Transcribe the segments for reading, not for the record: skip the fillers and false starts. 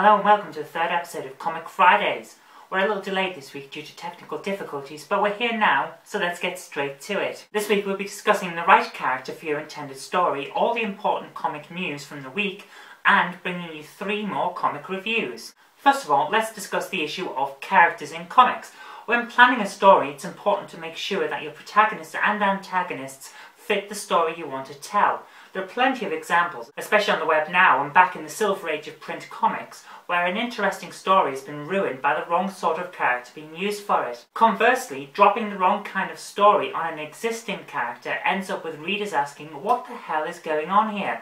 Hello and welcome to the third episode of Comic Fridays. We're a little delayed this week due to technical difficulties, but we're here now, so let's get straight to it. This week we'll be discussing the right character for your intended story, all the important comic news from the week, and bringing you 3 more comic reviews. First of all, let's discuss the issue of characters in comics. When planning a story, it's important to make sure that your protagonists and antagonists fit the story you want to tell. There are plenty of examples, especially on the web now and back in the silver age of print comics, where an interesting story has been ruined by the wrong sort of character being used for it. Conversely, dropping the wrong kind of story on an existing character ends up with readers asking, what the hell is going on here?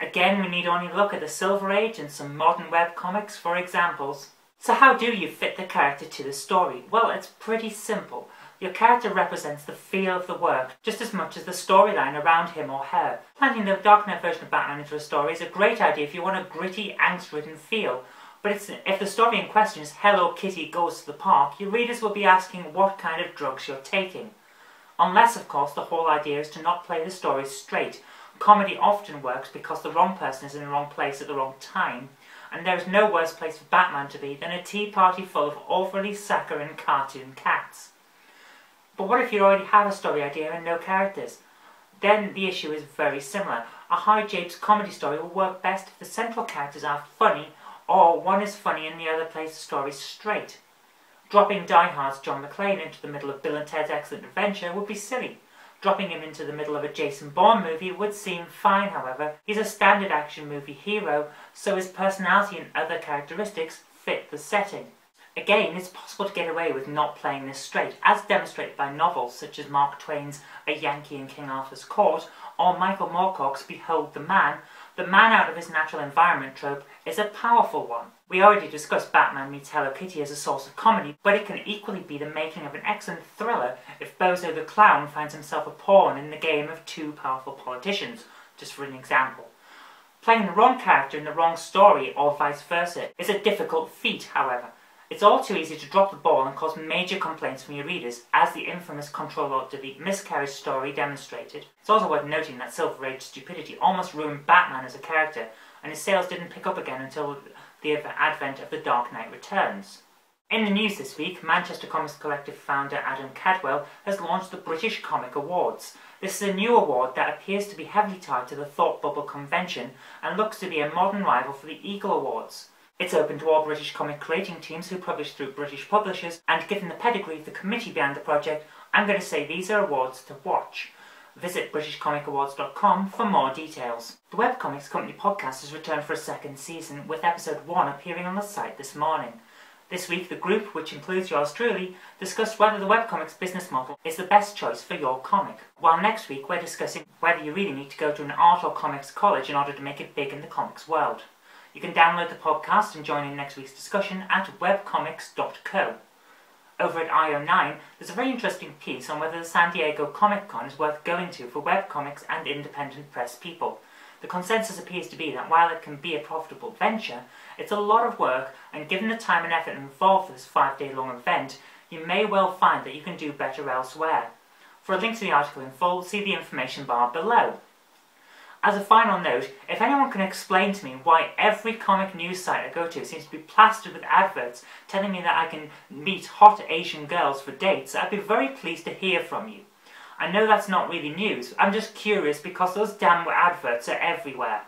Again, we need only look at the silver age and some modern web comics for examples. So how do you fit the character to the story? Well, it's pretty simple. Your character represents the feel of the work, just as much as the storyline around him or her. Planting the Dark Knight version of Batman into a story is a great idea if you want a gritty, angst-ridden feel. But if the story in question is Hello Kitty Goes to the Park, your readers will be asking what kind of drugs you're taking. Unless, of course, the whole idea is to not play the story straight. Comedy often works because the wrong person is in the wrong place at the wrong time, and there is no worse place for Batman to be than a tea party full of overly saccharine cartoon cats. But what if you already have a story idea and no characters? Then the issue is very similar. A high-japes comedy story will work best if the central characters are funny, or one is funny and the other plays the story straight. Dropping Die Hard's John McClane into the middle of Bill and Ted's Excellent Adventure would be silly. Dropping him into the middle of a Jason Bourne movie would seem fine, however. He's a standard action movie hero, so his personality and other characteristics fit the setting. Again, it's possible to get away with not playing this straight, as demonstrated by novels such as Mark Twain's A Yankee in King Arthur's Court, or Michael Moorcock's Behold the Man. The man out of his natural environment trope is a powerful one. We already discussed Batman meets Hello Kitty as a source of comedy, but it can equally be the making of an excellent thriller if Bozo the Clown finds himself a pawn in the game of 2 powerful politicians, just for an example. Playing the wrong character in the wrong story, or vice versa, is a difficult feat, however. It's all too easy to drop the ball and cause major complaints from your readers, as the infamous Control-Alt-Delete miscarriage story demonstrated. It's also worth noting that Silver Age stupidity almost ruined Batman as a character, and his sales didn't pick up again until the advent of The Dark Knight Returns. In the news this week, Manchester Comics Collective founder Adam Cadwell has launched the British Comic Awards. This is a new award that appears to be heavily tied to the Thought Bubble convention and looks to be a modern rival for the Eagle Awards. It's open to all British comic creating teams who publish through British publishers, and given the pedigree of the committee behind the project, I'm going to say these are awards to watch. Visit BritishComicAwards.com for more details. The Webcomics Company podcast has returned for a 2nd season, with episode 1 appearing on the site this morning. This week the group, which includes yours truly, discussed whether the webcomics business model is the best choice for your comic, while next week we're discussing whether you really need to go to an art or comics college in order to make it big in the comics world. You can download the podcast and join in next week's discussion at webcomics.co. Over at IO9, there's a very interesting piece on whether the San Diego Comic Con is worth going to for webcomics and independent press people. The consensus appears to be that while it can be a profitable venture, it's a lot of work, and given the time and effort involved for this 5-day-long event, you may well find that you can do better elsewhere. For a link to the article in full, see the information bar below. As a final note, if anyone can explain to me why every comic news site I go to seems to be plastered with adverts telling me that I can meet hot Asian girls for dates, I'd be very pleased to hear from you. I know that's not really news, I'm just curious because those damn adverts are everywhere.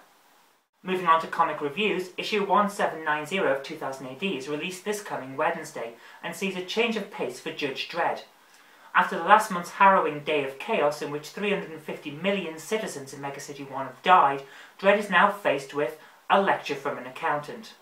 Moving on to comic reviews, issue 1790 of 2000 AD is released this coming Wednesday and sees a change of pace for Judge Dredd. After the last month's harrowing day of chaos in which 350 million citizens in Megacity 1 have died, Dredd is now faced with a lecture from an accountant.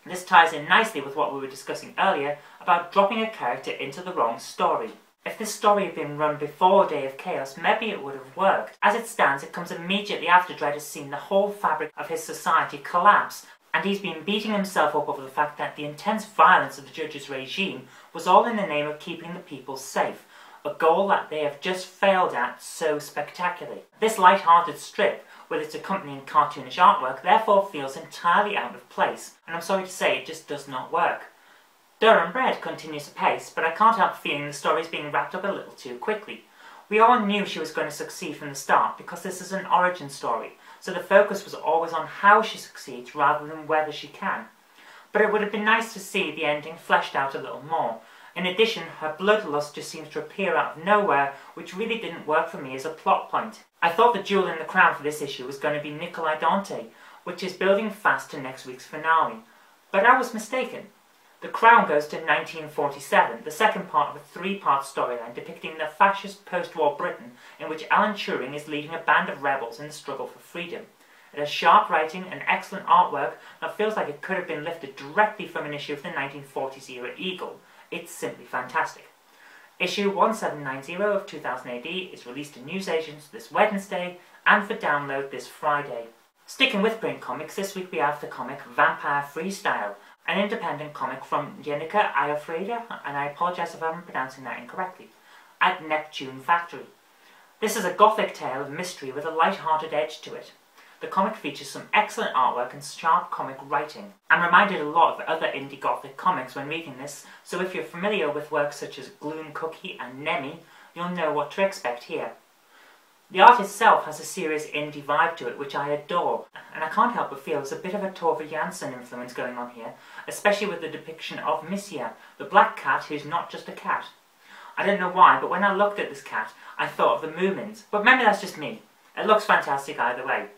This ties in nicely with what we were discussing earlier about dropping a character into the wrong story. If this story had been run before Day of Chaos, maybe it would have worked. As it stands, it comes immediately after Dredd has seen the whole fabric of his society collapse, and he's been beating himself up over the fact that the intense violence of the Judge's regime was all in the name of keeping the people safe, a goal that they have just failed at so spectacularly. This light-hearted strip, with its accompanying cartoonish artwork, therefore feels entirely out of place, and I'm sorry to say it just does not work. Durham Bread continues apace, but I can't help feeling the story is being wrapped up a little too quickly. We all knew she was going to succeed from the start because this is an origin story, so the focus was always on how she succeeds rather than whether she can. but it would have been nice to see the ending fleshed out a little more. In addition, her bloodlust just seems to appear out of nowhere, which really didn't work for me as a plot point. I thought the jewel in the crown for this issue was going to be Nikolai Dante, which is building fast to next week's finale. But I was mistaken. The crown goes to 1947, the second part of a three-part storyline depicting the fascist post-war Britain in which Alan Turing is leading a band of rebels in the struggle for freedom. It has sharp writing and excellent artwork that feels like it could have been lifted directly from an issue of the 1940s era Eagle. It's simply fantastic. Issue 1790 of 2000 AD is released in newsagents this Wednesday and for download this Friday. Sticking with print comics, this week we have the comic Vampire Freestyle, an independent comic from Jenica Ayafreda, and I apologise if I'm pronouncing that incorrectly, at Neptune Factory. This is a gothic tale of mystery with a light-hearted edge to it. The comic features some excellent artwork and sharp comic writing. I'm reminded a lot of other indie gothic comics when reading this, so if you're familiar with works such as Gloom Cookie and Nemi, you'll know what to expect here. The art itself has a serious indie vibe to it which I adore, and I can't help but feel there's a bit of a Tove Jansson influence going on here, especially with the depiction of Missia, the black cat who's not just a cat. I don't know why, but when I looked at this cat, I thought of the Moomins, but maybe that's just me. It looks fantastic either way.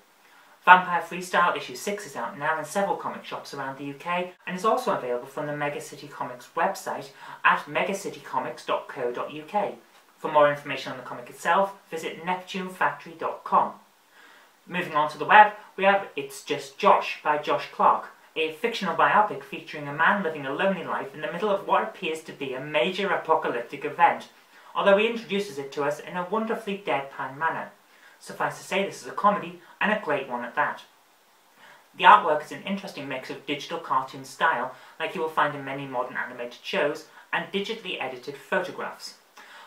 Vampire Freestyle issue 6 is out now in several comic shops around the UK and is also available from the Megacity Comics website at megacitycomics.co.uk. For more information on the comic itself, visit neptunefactory.com. Moving on to the web, we have It's Just Josh by Josh Clark, a fictional biopic featuring a man living a lonely life in the middle of what appears to be a major apocalyptic event, although he introduces it to us in a wonderfully deadpan manner. Suffice to say, this is a comedy, and a great one at that. The artwork is an interesting mix of digital cartoon style, like you will find in many modern animated shows, and digitally edited photographs.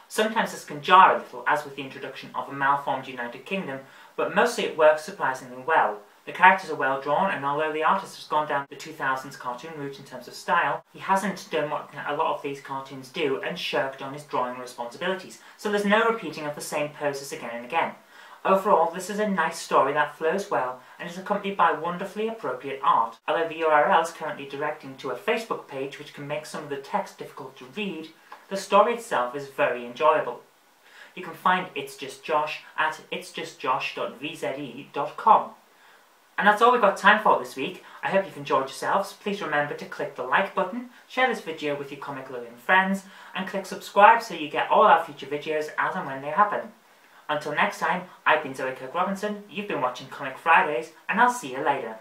Sometimes this can jar a little, as with the introduction of a malformed United Kingdom, but mostly it works surprisingly well. The characters are well drawn, and although the artist has gone down the 2000s cartoon route in terms of style, he hasn't done what a lot of these cartoons do and shirked on his drawing responsibilities, so there's no repeating of the same poses again and again. Overall, this is a nice story that flows well and is accompanied by wonderfully appropriate art. Although the URL is currently directing to a Facebook page which can make some of the text difficult to read, the story itself is very enjoyable. You can find It's Just Josh at itsjustjosh.vze.com. And that's all we've got time for this week. I hope you've enjoyed yourselves. Please remember to click the like button, share this video with your comic-loving friends, and click subscribe so you get all our future videos as and when they happen. Until next time, I've been Kirk-Robinson, you've been watching Comic Fridays, and I'll see you later.